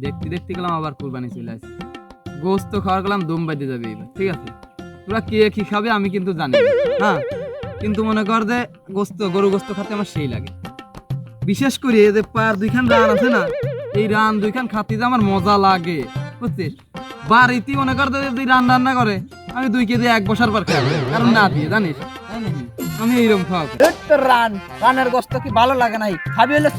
দেখতে দেখতে গেলাম আবার কুরবানি চলে আসছে, গোস্ত খাওয়ার গেলাম দম বাঁধে যাবে এবার, ঠিক আছে? তোরা কে কি খাবে আমি কিন্তু জানি না, হ্যাঁ, কিন্তু মনে কর যে গরু গোস্ত খেতে আমার সেই লাগে। বিশেষ করে এই যে পার দুইখান রান আছে না, এই রান দুইখান খাতে যে আমার মজা লাগে, বুঝছিস? বাড়িতে মনে কর যে যদি রান রান্না করে আমি 2 কেজি এক বছর পর খাবো, কারণ না দিয়ে জানিস আমি এইরকম খাওয়া। রানের গোস্ত কি ভালো লাগে নাই? খাবি হলে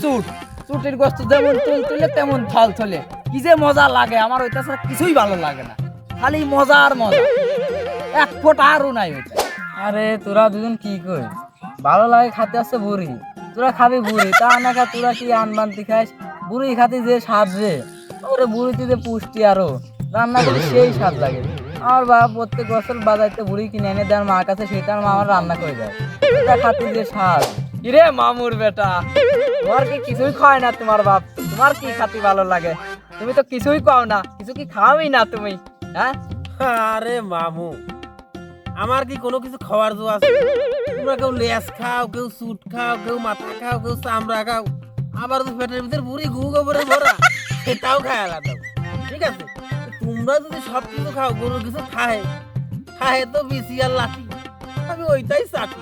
চুটির গোস্ত যেমন তুলে তেমন থল থলে, কি যে মজা লাগে আমার, ওইটা ছাড়া কিছুই ভালো লাগে না, খালি মজা আর মজা, এক ফোঁটা আরও নাই ওইটা। আরে তোরা দুজন কি কই, ভালো লাগে খাতে আসছে বুড়ি, তোরা খাবি বুড়ি, তা না খা তোরা কি আনবান্তি খাইস? বুড়ি খাতে যে স্বাদ রে, ওরে বুড়িতে যে পুষ্টি আরো, রান্না করে সেই স্বাদ লাগে। আমার বাবা প্রত্যেক বছর বাজাইতে বুড়ি কিনে এনে দেয় মার কাছে, সেটা আমার মা আমার রান্না করে দেয়, এটা খাতে যে স্বাদ। কিরে মামুর বেটা, তোমার কি কিছুই খায় না তোমার বাপ? তোমার কি খাতি ভালো লাগে? তুমি তো কিছুই খাও না, কিছু কি খাওয়াই না তুমি, হ্যাঁ? আরে মামু, আমার কি কোনো কিছু খাওয়ার জো আছে? তোমরা কেউ লেস খাও, কেউ সুট খাও, কেউ মাথা খাও, কেউ চামড়া খাও, আবার তো পেটের ভিতর বুড়ি গু গোবরে ভরা, সেটাও খায় আলাদা, ঠিক আছে? তোমরা যদি সব কিছু খাও, গরুর কিছু খায় খায় তো বেশি আর লাঠি, আমি ওইটাই চাটি।